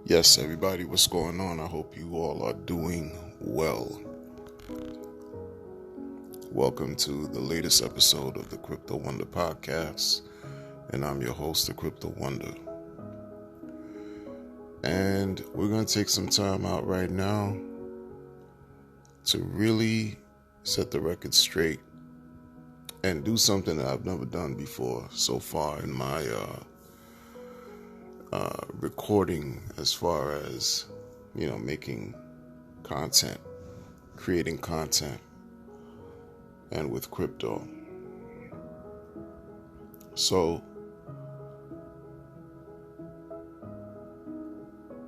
Yes, everybody, what's going on? I hope you all are doing well. Welcome to the latest episode of the Crypto Wonder Podcast, and I'm your host, the Crypto Wonder. And we're going to take some time out right now to really set the record straight and do something that I've never done before so far in my recording, as far as making content, creating content, and with crypto. So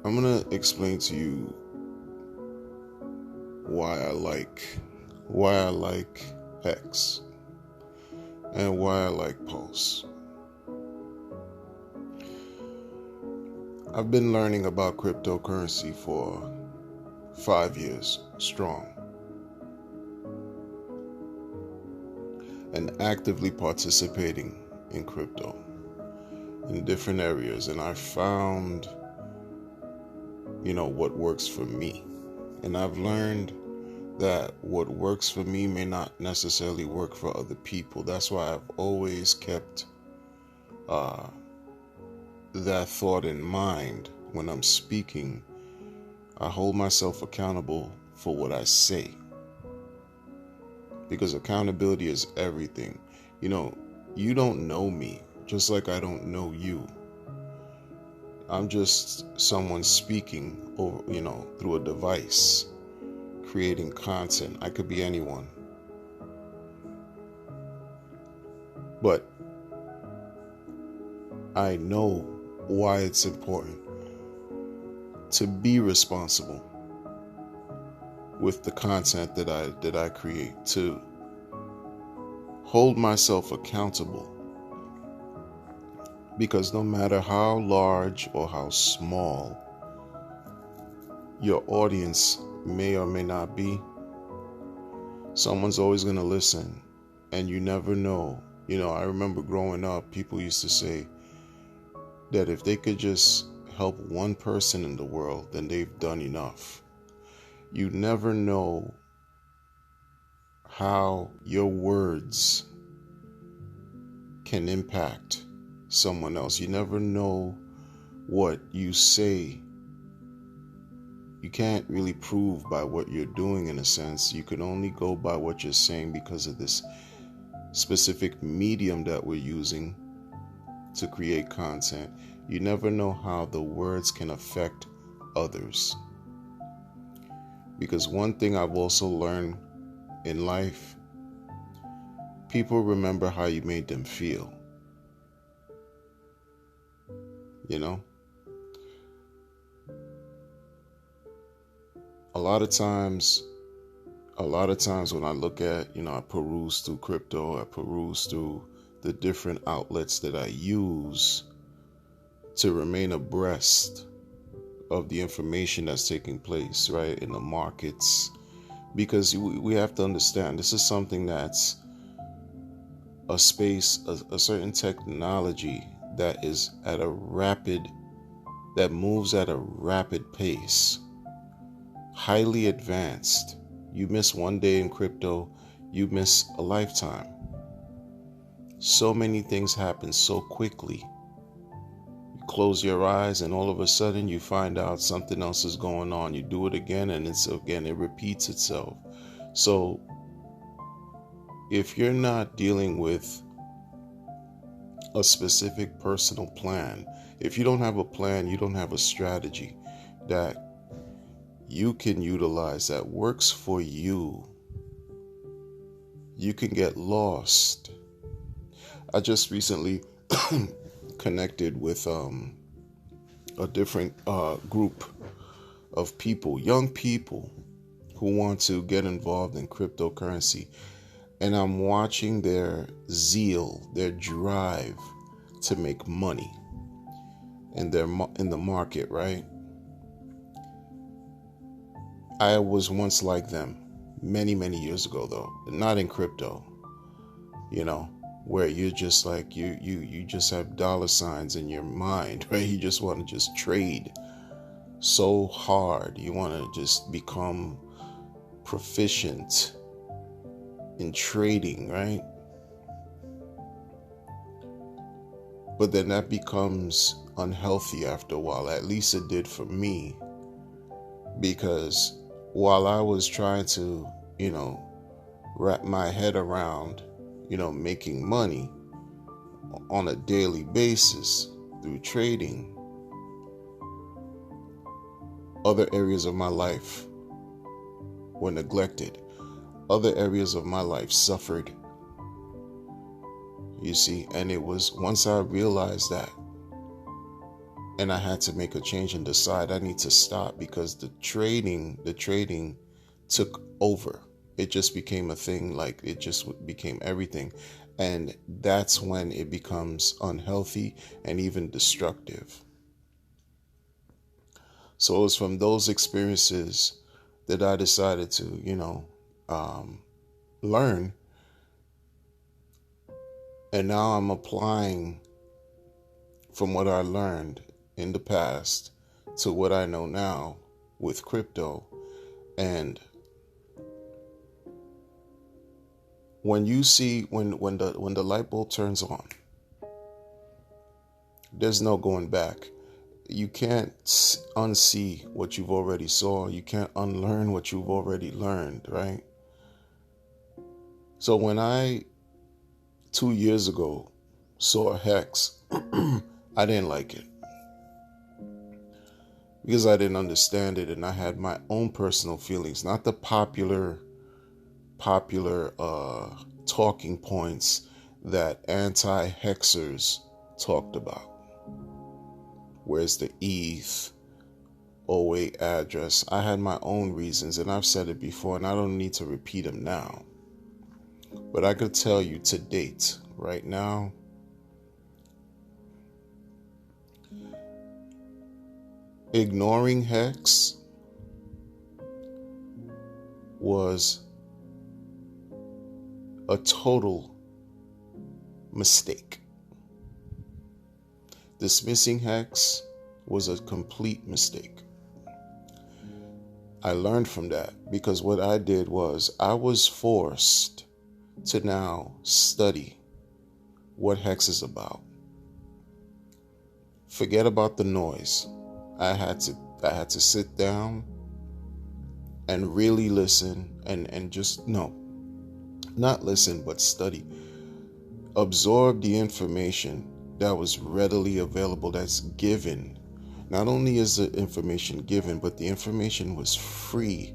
I'm gonna explain to you why I like X and why I like Pulse. I've been learning about cryptocurrency for 5 years strong and actively participating in crypto in different areas, and I found what works for me. And I've learned that what works for me may not necessarily work for other people. That's why I've always kept that thought in mind when I'm speaking. I hold myself accountable for what I say, because accountability is everything. You don't know me, just like I don't know you. I'm just someone speaking over, through a device, creating content. I could be anyone. But I know why it's important to be responsible with the content that I create, to hold myself accountable. Because no matter how large or how small your audience may or may not be, someone's always going to listen, and you never know. I remember growing up, people used to say that if they could just help one person in the world, then they've done enough. You never know how your words can impact someone else. You never know what you say. You can't really prove by what you're doing, in a sense. You can only go by what you're saying because of this specific medium that we're using to create content. You never know how the words can affect others. Because one thing I've also learned in life, people remember how you made them feel. A lot of times when I look at, I peruse through crypto, I peruse through the different outlets that I use to remain abreast of the information that's taking place, right, in the markets. Because we have to understand, this is something that's a space, a certain technology that moves at a rapid pace, highly advanced. You miss one day in crypto, you miss a lifetime. So many things happen so quickly. You close your eyes and all of a sudden you find out something else is going on. You do it again and it repeats itself. So if you're not dealing with a specific personal plan, if you don't have a plan, you don't have a strategy that you can utilize that works for you, you can get lost. I just recently connected with a different group of people, young people who want to get involved in cryptocurrency. And I'm watching their zeal, their drive to make money in the market, right? I was once like them many, many years ago, though, not in crypto, where you're just like, you just have dollar signs in your mind, right? You just want to just trade. so hard. You want to just become proficient in trading, right? But then that becomes unhealthy after a while. At least it did for me. Because while I was trying to, wrap my head around, making money on a daily basis through trading, other areas of my life were neglected. Other areas of my life suffered. You see, and it was once I realized that, and I had to make a change and decide I need to stop, because the trading took over. It just became a thing, like it just became everything. And that's when it becomes unhealthy and even destructive. So it was from those experiences that I decided to, learn. And now I'm applying from what I learned in the past to what I know now with crypto. And when you see, when the light bulb turns on, there's no going back. You can't unsee what you've already saw. You can't unlearn what you've already learned, right? So when I 2 years ago saw Hex, I didn't like it because I didn't understand it, and I had my own personal feelings, not the popular talking points that anti-hexers talked about. Where's the ETH 08 address? I had my own reasons, and I've said it before, and I don't need to repeat them now. But I could tell you to date, right now, ignoring Hex was a total mistake. Dismissing Hex was a complete mistake. I learned from that, because what I did was I was forced to now study what Hex is about. Forget about the noise. I had to sit down and really listen and just not listen, but study. Absorb the information that was readily available, that's given. Not only is the information given, but the information was free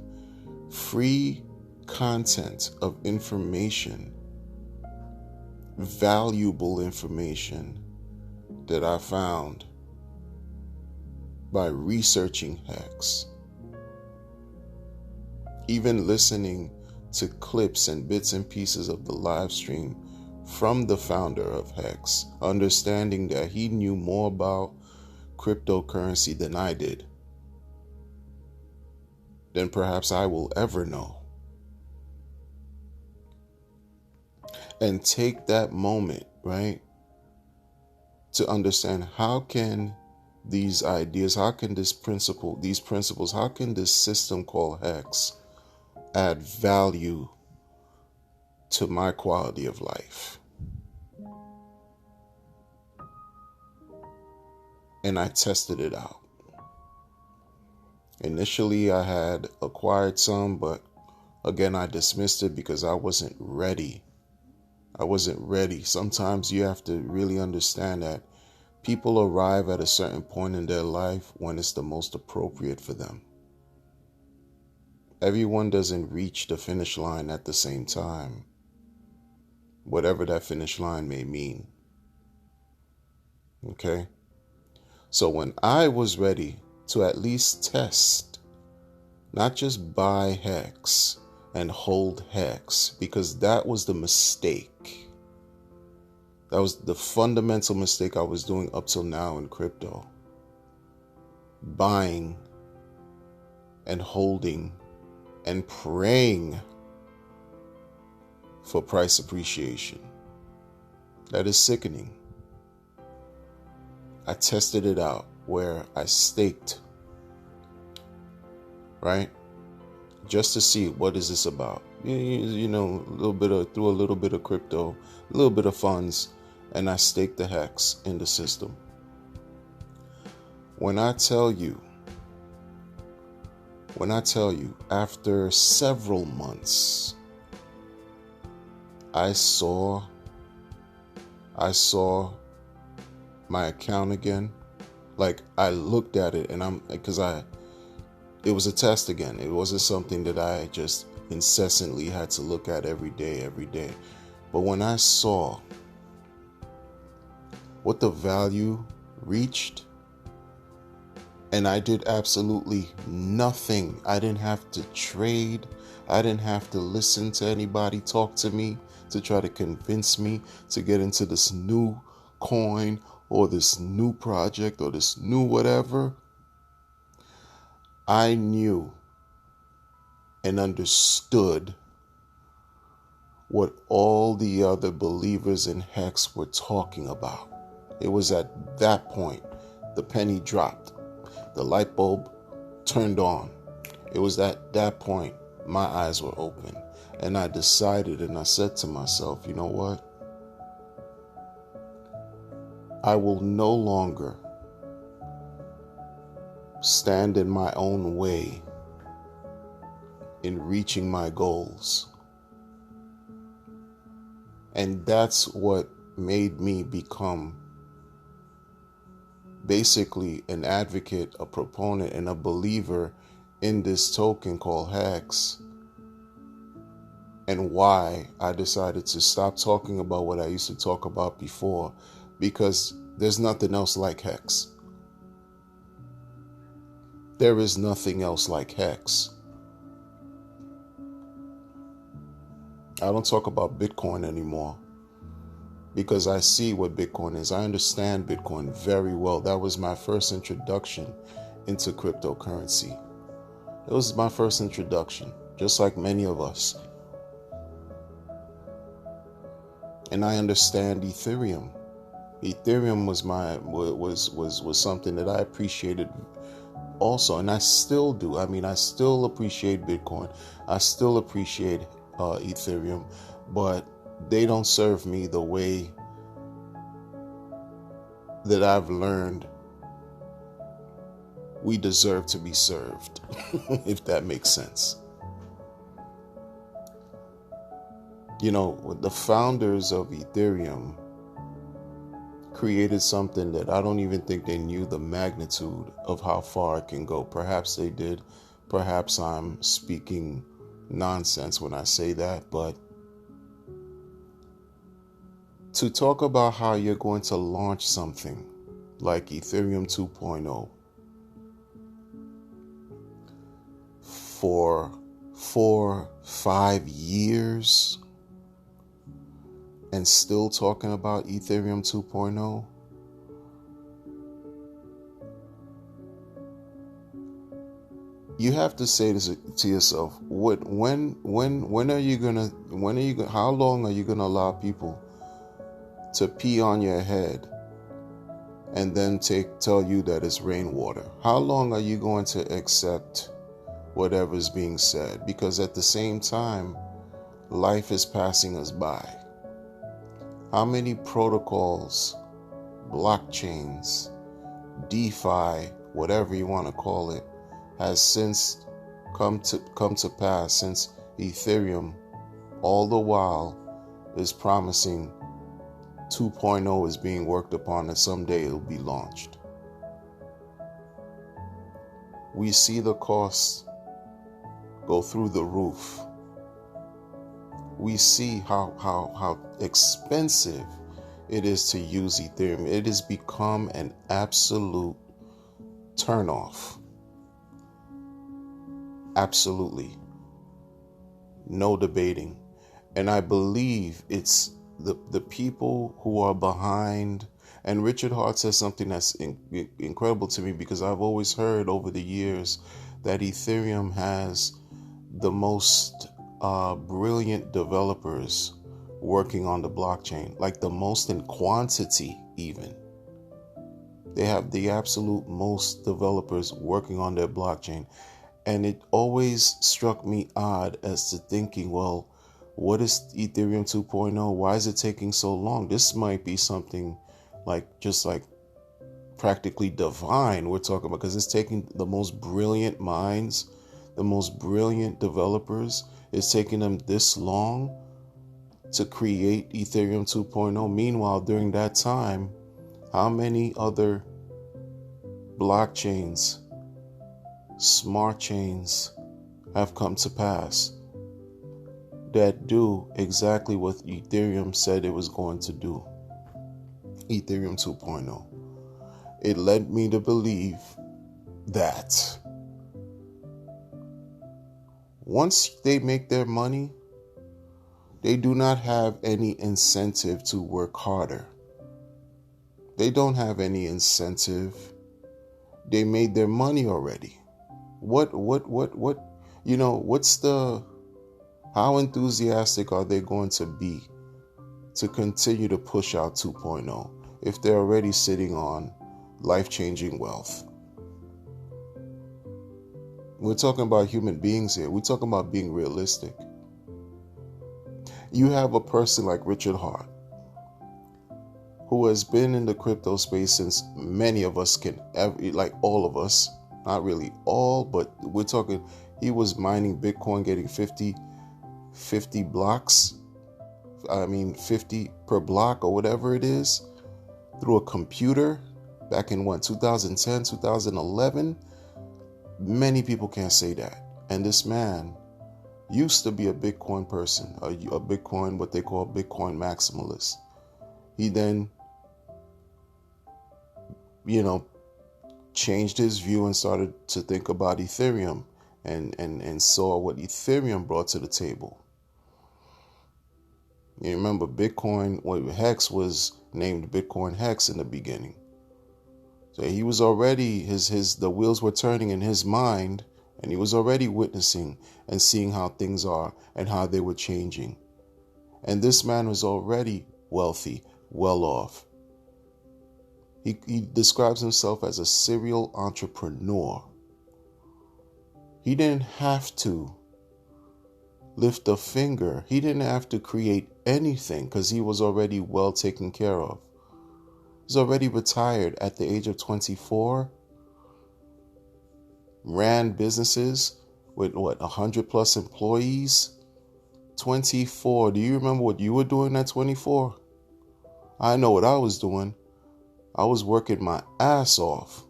content of information, valuable information that I found by researching Hex. Even listening to clips and bits and pieces of the live stream from the founder of Hex, understanding that he knew more about cryptocurrency than I did, than perhaps I will ever know. And take that moment, right, to understand how can these ideas, how can these principles, how can this system called Hex add value to my quality of life. And I tested it out. Initially, I had acquired some, but again, I dismissed it because I wasn't ready. Sometimes you have to really understand that people arrive at a certain point in their life when it's the most appropriate for them. Everyone doesn't reach the finish line at the same time, whatever that finish line may mean. Okay? So when I was ready to at least test, not just buy Hex and hold Hex, because that was the mistake. That was the fundamental mistake I was doing up till now in crypto. Buying and holding and praying for price appreciation. That is sickening. I tested it out where I staked right? Just to see what is this about. You know, through a little bit of crypto, a little bit of funds, and I stake the hex in the system. When I tell you, after several months, I saw my account again. Like, I looked at it, and it was a test again. It wasn't something that I just incessantly had to look at every day. But when I saw what the value reached, and I did absolutely nothing. I didn't have to trade. I didn't have to listen to anybody talk to me to try to convince me to get into this new coin or this new project or this new whatever. I knew and understood what all the other believers in Hex were talking about. It was at that point the penny dropped. The light bulb turned on. It was at that point my eyes were open. And I decided, and I said to myself, you know what? I will no longer stand in my own way in reaching my goals. And that's what made me become basically an advocate, a proponent, and a believer in this token called Hex, and why I decided to stop talking about what I used to talk about before, because there's nothing else like Hex. There is nothing else like Hex. I don't talk about Bitcoin anymore because I see what Bitcoin is. I understand Bitcoin very well. That was my first introduction into cryptocurrency. It was my first introduction, just like many of us. And I understand Ethereum. Ethereum was something that I appreciated also, and I still do. I mean, I still appreciate Bitcoin. I still appreciate Ethereum, but they don't serve me the way that I've learned we deserve to be served, if that makes sense. You know, the founders of Ethereum created something that I don't even think they knew the magnitude of how far it can go. Perhaps they did. Perhaps I'm speaking nonsense when I say that, but to talk about how you're going to launch something like Ethereum 2.0 for 4-5 years and still talking about Ethereum 2.0, you have to say this to yourself: how long are you gonna allow people to pee on your head and then tell you that it's rainwater? How long are you going to accept whatever's being said? Because at the same time, life is passing us by. How many protocols, blockchains, DeFi, whatever you want to call it, has since come to pass since Ethereum all the while is promising 2.0 is being worked upon and someday it'll be launched? We see the costs go through the roof. We see how expensive it is to use Ethereum. It has become an absolute turnoff. Absolutely. No debating. And I believe it's the people who are behind. And Richard Hart says something that's incredible to me, because I've always heard over the years that Ethereum has the most brilliant developers working on the blockchain, like the most in quantity even. They have the absolute most developers working on their blockchain. And it always struck me odd as to thinking, well, what is Ethereum 2.0? Why is it taking so long? This might be something just like practically divine we're talking about, because it's taking the most brilliant minds, the most brilliant developers. It's taking them this long to create Ethereum 2.0. Meanwhile, during that time, how many other blockchains, smart chains have come to pass that do exactly what Ethereum said it was going to do? Ethereum 2.0. It led me to believe that once they make their money, they do not have any incentive to work harder. They don't have any incentive. They made their money already. How enthusiastic are they going to be to continue to push out 2.0 if they're already sitting on life-changing wealth? We're talking about human beings here. We're talking about being realistic. You have a person like Richard Hart, who has been in the crypto space since many of us all of us, not really all, but we're talking, he was mining Bitcoin, getting 50 blocks. 50 per block or whatever it is, through a computer back in 2010, 2011. Many people can't say that. And this man used to be a Bitcoin person, a Bitcoin, what they call Bitcoin maximalist. He then, changed his view and started to think about Ethereum and saw what Ethereum brought to the table. You remember Bitcoin, Hex was named Bitcoin Hex in the beginning. So he was already, the wheels were turning in his mind, and he was already witnessing and seeing how things are and how they were changing. And this man was already wealthy, well off. He describes himself as a serial entrepreneur. He didn't have to lift a finger. He didn't have to create anything because he was already well taken care of. He's already retired at the age of 24. Ran businesses with 100 plus employees. 24. Do you remember what you were doing at 24? I know what I was doing. I was working my ass off.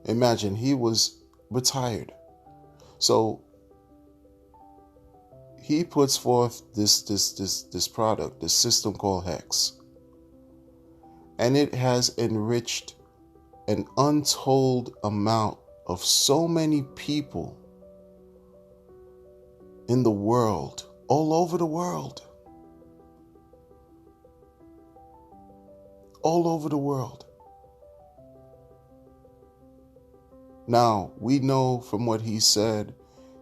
Imagine, he was retired. So he puts forth this product, this system called Hex. And it has enriched an untold amount of so many people in the world, all over the world. All over the world. Now, we know from what he said,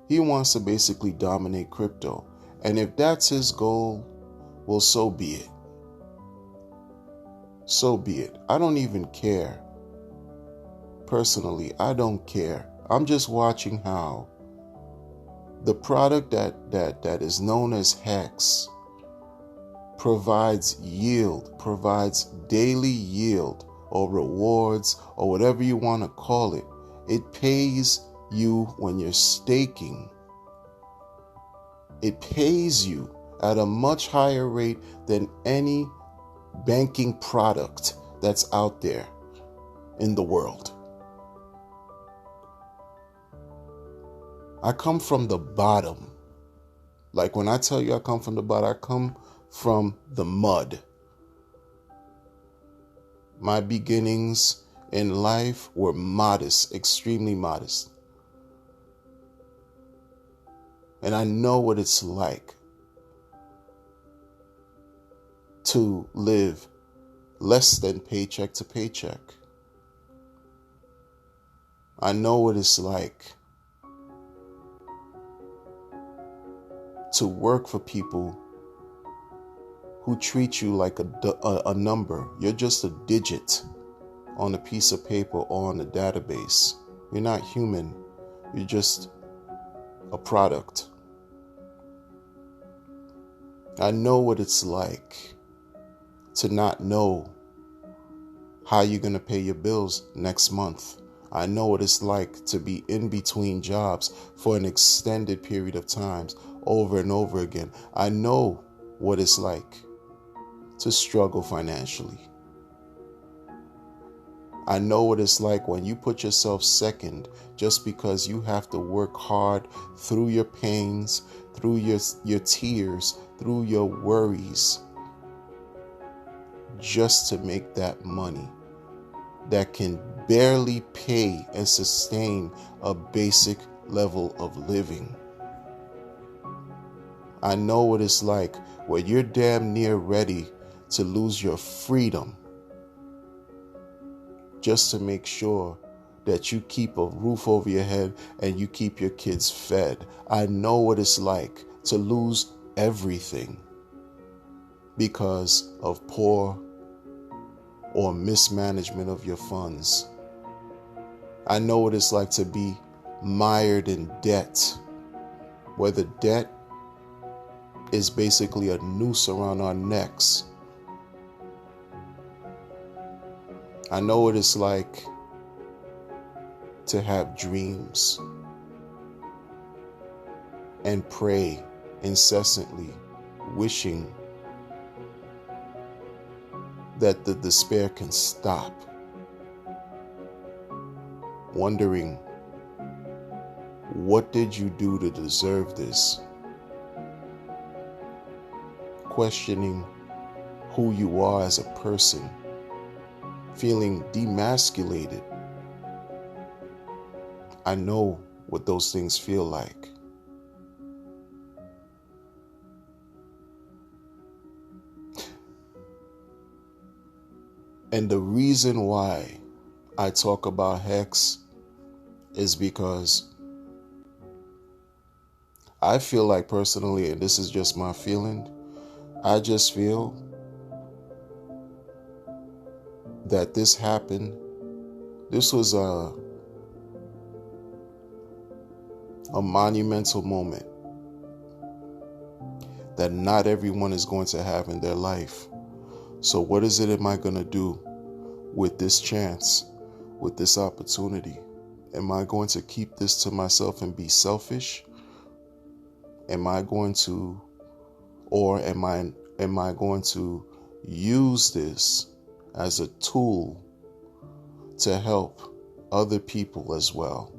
he wants to basically dominate crypto. And if that's his goal, well, so be it. So be it. I don't even care. Personally, I don't care. I'm just watching how the product that is known as Hex provides yield, provides daily yield or rewards or whatever you want to call it. It pays you when you're staking. It pays you at a much higher rate than any banking product that's out there in the world. I come from the bottom. Like when I tell you I come from the bottom, I come from the mud. My beginnings in life were modest, extremely modest. And I know what it's like to live less than paycheck to paycheck. I know what it's like to work for people who treat you like a number. You're just a digit on a piece of paper or on a database. You're not human. You're just a product. I know what it's like to not know how you're going to pay your bills next month. I know what it's like to be in between jobs for an extended period of times over and over again. I know what it's like to struggle financially. I know what it's like when you put yourself second just because you have to work hard through your pains, through your tears, through your worries, just to make that money that can barely pay and sustain a basic level of living. I know what it's like where you're damn near ready to lose your freedom just to make sure that you keep a roof over your head and you keep your kids fed. I know what it's like to lose everything because of poor or mismanagement of your funds. I know what it's like to be mired in debt, where the debt is basically a noose around our necks. I know what it's like to have dreams and pray incessantly, wishing that the despair can stop, wondering, what did you do to deserve this? Questioning who you are as a person, feeling demasculated. I know what those things feel like. And the reason why I talk about Hex is because I feel like personally, and this is just my feeling, I just feel that this happened. This was a monumental moment that not everyone is going to have in their life. So what is it am I going to do with this chance, with this opportunity? Am I going to keep this to myself and be selfish? Am I going to, or am I going to use this as a tool to help other people as well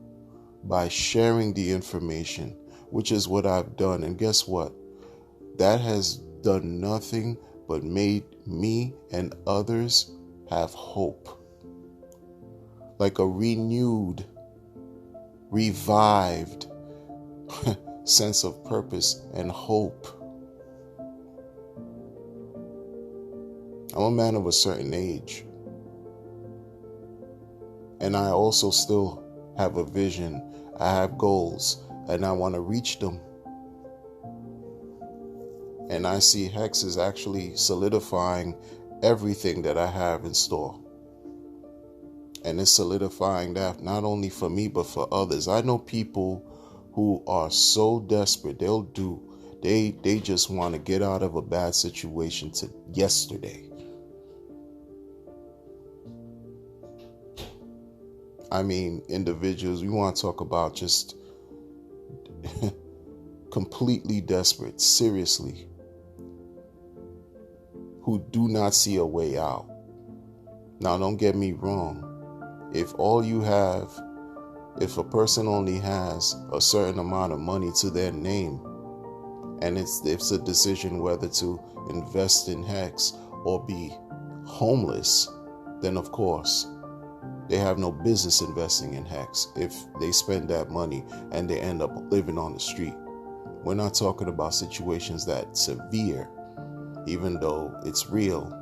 by sharing the information, which is what I've done. And guess what? That has done nothing but made me and others have hope. Like a renewed, revived sense of purpose and hope. I'm a man of a certain age, and I also still have a vision. I have goals, and I want to reach them. And I see Hex is actually solidifying everything that I have in store. And it's solidifying that not only for me, but for others. I know people who are so desperate, they just want to get out of a bad situation to yesterday. I mean, individuals, we want to talk about just completely desperate, seriously, who do not see a way out. Now, don't get me wrong. If a person only has a certain amount of money to their name, and it's a decision whether to invest in Hex or be homeless, then of course, they have no business investing in Hex if they spend that money and they end up living on the street. We're not talking about situations that severe, even though it's real.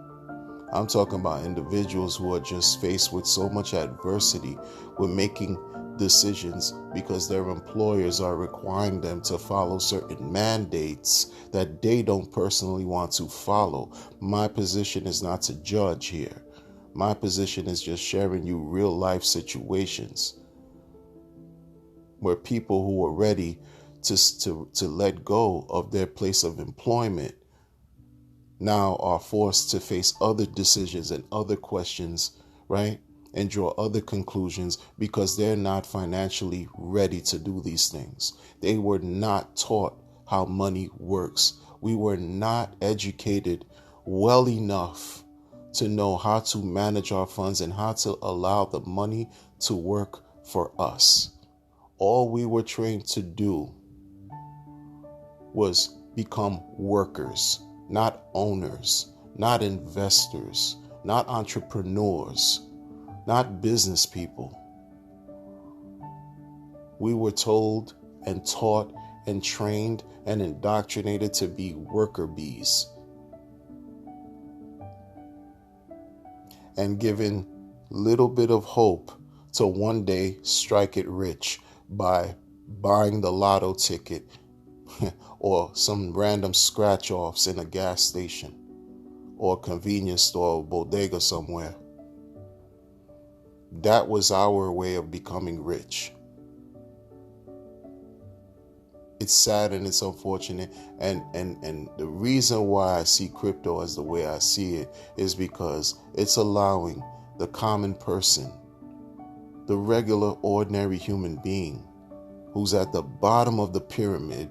I'm talking about individuals who are just faced with so much adversity with making decisions because their employers are requiring them to follow certain mandates that they don't personally want to follow. My position is not to judge here. My position is just sharing you real life situations where people who are ready to let go of their place of employment now are forced to face other decisions and other questions, right? And draw other conclusions because they're not financially ready to do these things. They were not taught how money works. We were not educated well enough to know how to manage our funds and how to allow the money to work for us. All we were trained to do was become workers, not owners, not investors, not entrepreneurs, not business people. We were told and taught and trained and indoctrinated to be worker bees and given little bit of hope to one day strike it rich by buying the lotto ticket or some random scratch offs in a gas station or a convenience store or bodega somewhere. That was our way of becoming rich. It's sad and it's unfortunate. And the reason why I see crypto as the way I see it is because it's allowing the common person, the regular, ordinary human being who's at the bottom of the pyramid,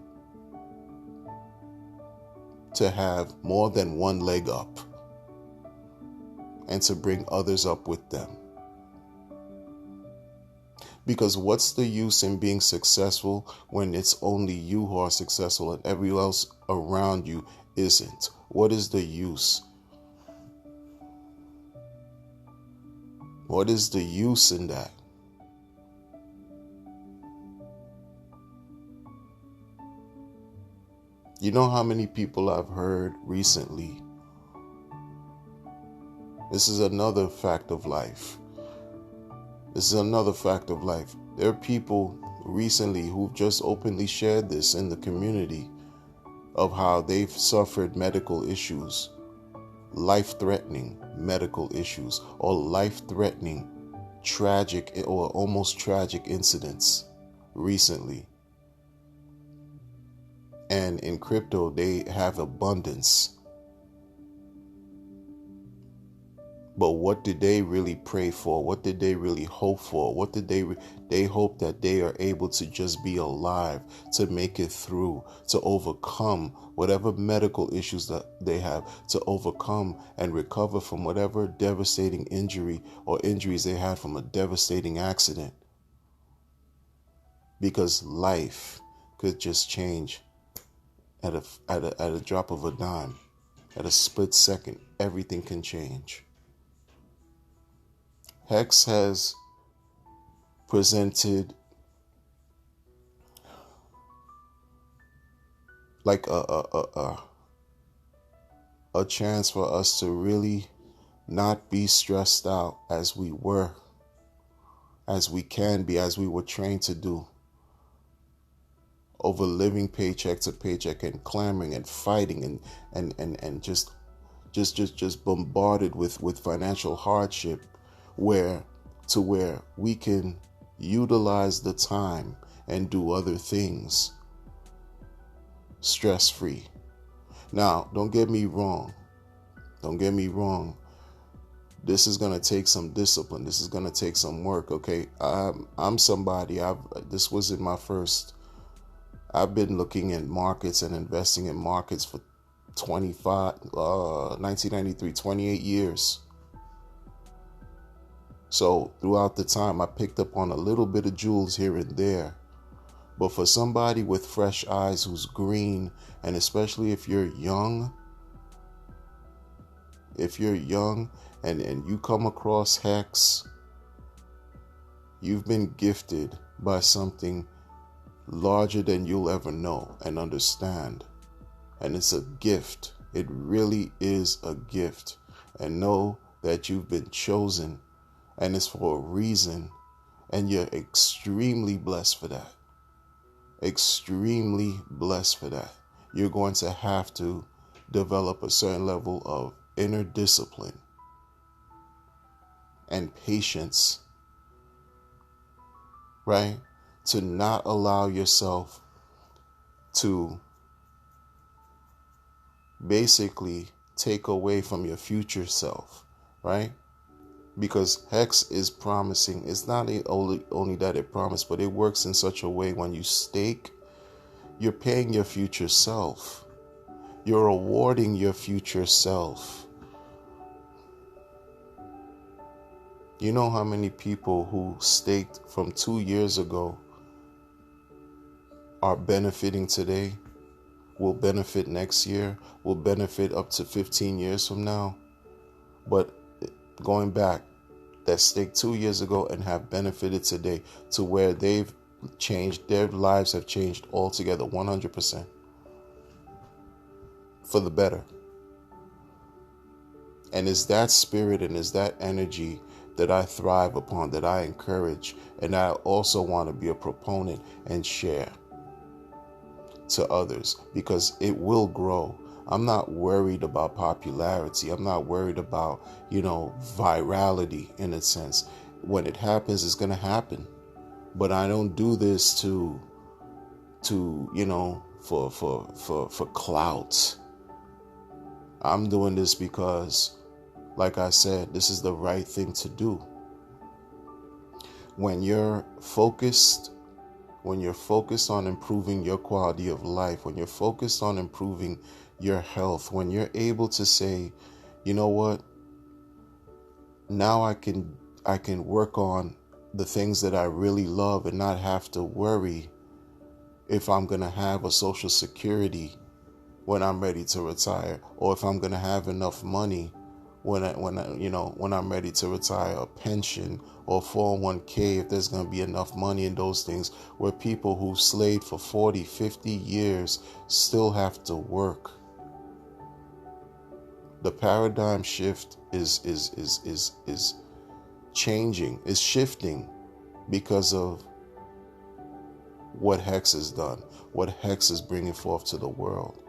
to have more than one leg up and to bring others up with them. Because what's the use in being successful when it's only you who are successful and everyone else around you isn't? What is the use? What is the use in that? You know how many people I've heard recently? This is another fact of life. There are people recently who've just openly shared this in the community of how they've suffered medical issues, life-threatening medical issues, or life-threatening, tragic or almost tragic incidents recently. And in crypto, they have abundance. But what did they really pray for? What did they really hope for? What did they hope that they are able to just be alive, to make it through, to overcome whatever medical issues that they have, to overcome and recover from whatever devastating injury or injuries they had from a devastating accident. Because life could just change at a drop of a dime, at a split second. Everything can change. Hex has presented like a chance for us to really not be stressed out as we were, as we can be, as we were trained to do, over living paycheck to paycheck and clamoring and fighting and just bombarded with financial hardship, where we can utilize the time and do other things stress-free. Now, don't get me wrong. This is going to take some discipline. This is going to take some work, okay? I'm somebody, this wasn't my first. I've been looking at markets and investing in markets for 1993, 28 years. So throughout the time, I picked up on a little bit of jewels here and there. But for somebody with fresh eyes who's green, and especially if you're young and you come across Hex, you've been gifted by something larger than you'll ever know and understand. And it's a gift. It really is a gift. And know that you've been chosen, and it's for a reason, and you're extremely blessed for that. Extremely blessed for that. You're going to have to develop a certain level of inner discipline and patience, right? To not allow yourself to basically take away from your future self, right? Because Hex is promising. It's not only that it promised, but it works in such a way when you stake, you're paying your future self. You're awarding your future self. You know how many people who staked from 2 years ago are benefiting today, will benefit next year, will benefit up to 15 years from now? But going back, that staked 2 years ago and have benefited today to where they've changed, their lives have changed altogether 100% for the better. And it's that spirit and it's that energy that I thrive upon, that I encourage, and I also want to be a proponent and share to others, because it will grow. I'm not worried about popularity. I'm not worried about, virality in a sense. When it happens, it's going to happen. But I don't do this to for clout. I'm doing this because, like I said, this is the right thing to do. When you're focused on improving your quality of life, when you're focused on improving your health, when you're able to say, you know what, now I can work on the things that I really love and not have to worry if I'm going to have a social security when I'm ready to retire, or if I'm going to have enough money when I'm ready to retire, a pension or 401k, if there's going to be enough money in those things, where people who slaved for 40, 50 years still have to work. The paradigm shift is changing, is shifting because of what Hex has done, what Hex is bringing forth to the world,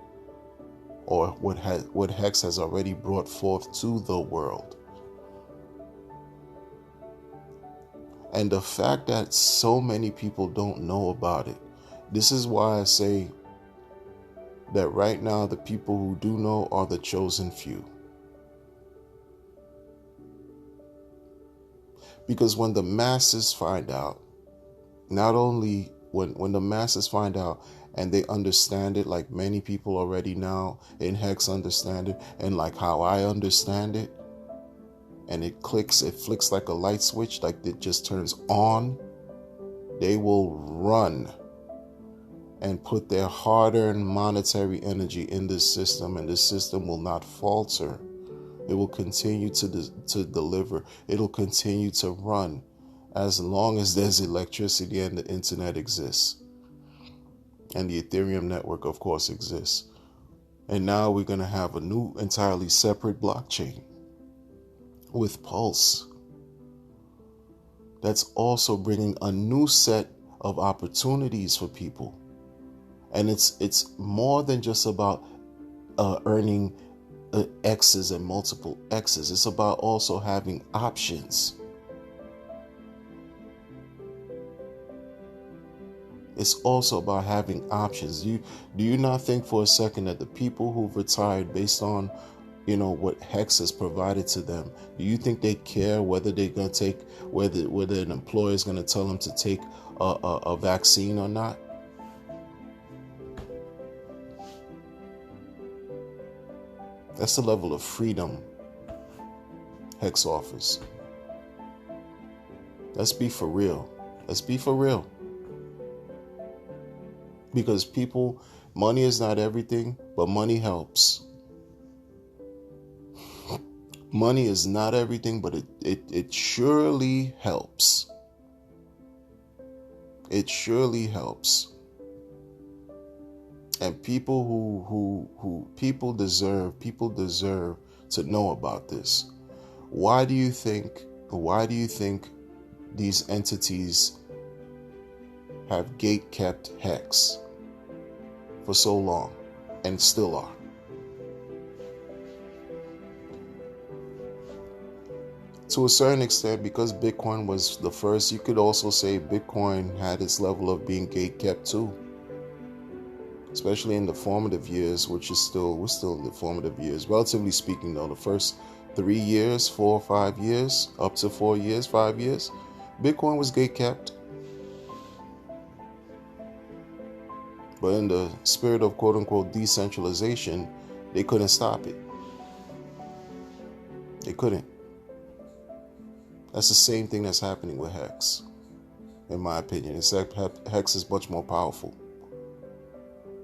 or what Hex has already brought forth to the world. And the fact that so many people don't know about it, this is why I say that right now the people who do know are the chosen few. Because when the masses find out, not only when the masses find out and they understand it, like many people already now in Hex understand it, and like how I understand it, and it flicks like a light switch, like it just turns on, they will run and put their hard-earned monetary energy in this system, and this system will not falter. It will continue to deliver. It'll continue to run as long as there's electricity and the internet exists. And the Ethereum network, of course, exists. And now we're going to have a new, entirely separate blockchain with Pulse. That's also bringing a new set of opportunities for people. And it's more than just about earning X's and multiple X's. It's about also having options. It's also about having options. Do you not think for a second that the people who've retired based on, what Hex has provided to them, do you think they care whether they're going to take, whether an employer is going to tell them to take a vaccine or not? That's the level of freedom Hex offers. Let's be for real. Let's be for real. Because money is not everything, but money helps. Money is not everything, but it surely helps. It surely helps. And people deserve to know about this. Why do you think these entities have gate-kept Hex for so long and still are? To a certain extent, because Bitcoin was the first, you could also say Bitcoin had its level of being gatekept too, especially in the formative years, which is we're still in the formative years, relatively speaking. Though the first 3 years, 4 or 5 years, up to 4 years, 5 years, Bitcoin was gatekept. But in the spirit of quote unquote decentralization, they couldn't stop it. They couldn't. That's the same thing that's happening with Hex, in my opinion, except Hex is much more powerful.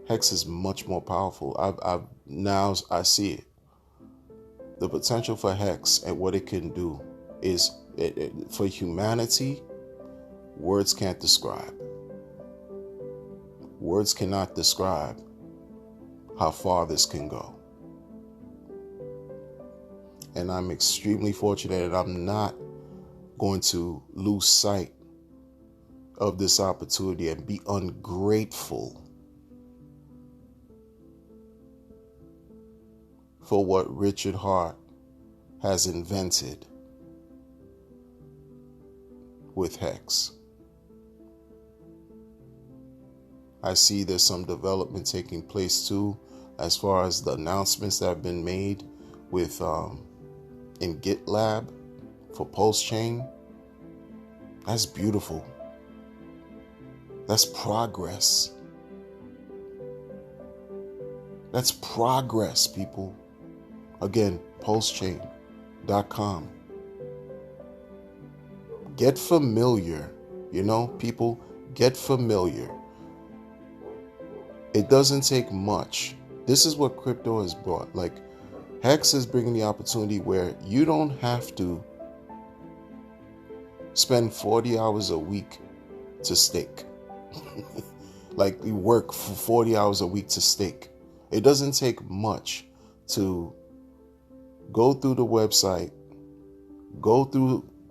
Hex is much more powerful. Now I see it. The potential for Hex and what it can do is, for humanity, words can't describe. Words cannot describe how far this can go. And I'm extremely fortunate that I'm not going to lose sight of this opportunity and be ungrateful for what Richard Hart has invented with Hex. I see there's some development taking place too, as far as the announcements that have been made with in GitLab for Pulse Chain. That's beautiful. That's progress. That's progress, people. Again, pulsechain.com. Get familiar. People, get familiar. It doesn't take much. This is what crypto has brought. Like, Hex is bringing the opportunity where you don't have to spend 40 hours a week to stake. Like, you work for 40 hours a week to stake. It doesn't take much to go through the website,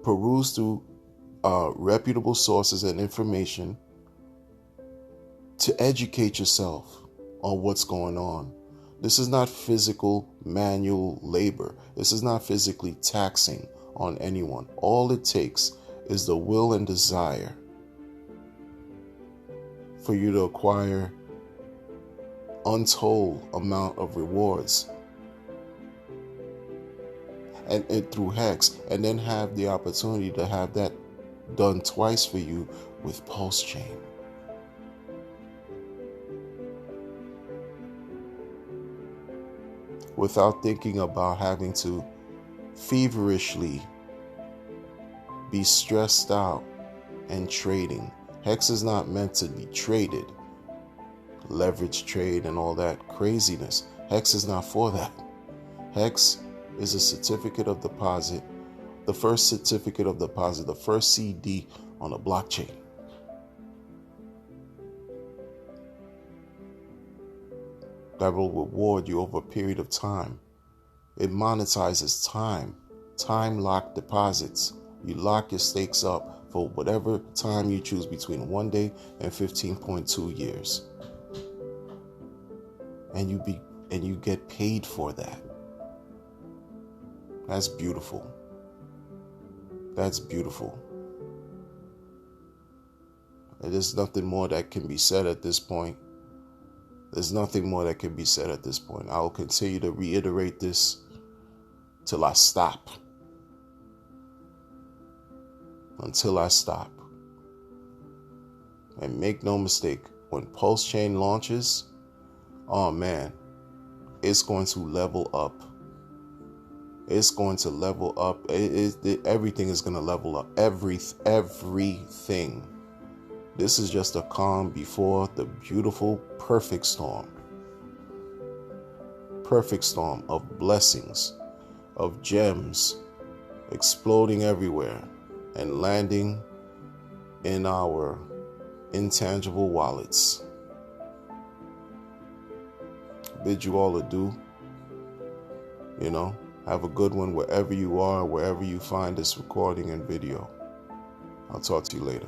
peruse through reputable sources and information to educate yourself on what's going on. This is not physical manual labor. This is not physically taxing on anyone. All it takes is the will and desire for you to acquire untold amount of rewards and through Hex, and then have the opportunity to have that done twice for you with Pulse Chain. Without thinking about having to feverishly be stressed out and trading. Hex is not meant to be traded. Leverage trade and all that craziness. Hex is not for that. Hex is a certificate of deposit, the first certificate of deposit, the first CD on a blockchain. That will reward you over a period of time. It monetizes time locked deposits. You lock your stakes up for whatever time you choose between 1 day and 15.2 years. And you get paid for that. That's beautiful. That's beautiful. And there's nothing more that can be said at this point. There's nothing more that can be said at this point. I will continue to reiterate this till I stop. Until I stop. And make no mistake, when Pulse Chain launches, oh man, it's going to level up. It's going to level up. Everything is going to level up. Everything. This is just a calm before the beautiful, perfect storm. Perfect storm of blessings, of gems exploding everywhere and landing in our intangible wallets. Bid you all adieu. Have a good one wherever you are, wherever you find this recording and video. I'll talk to you later.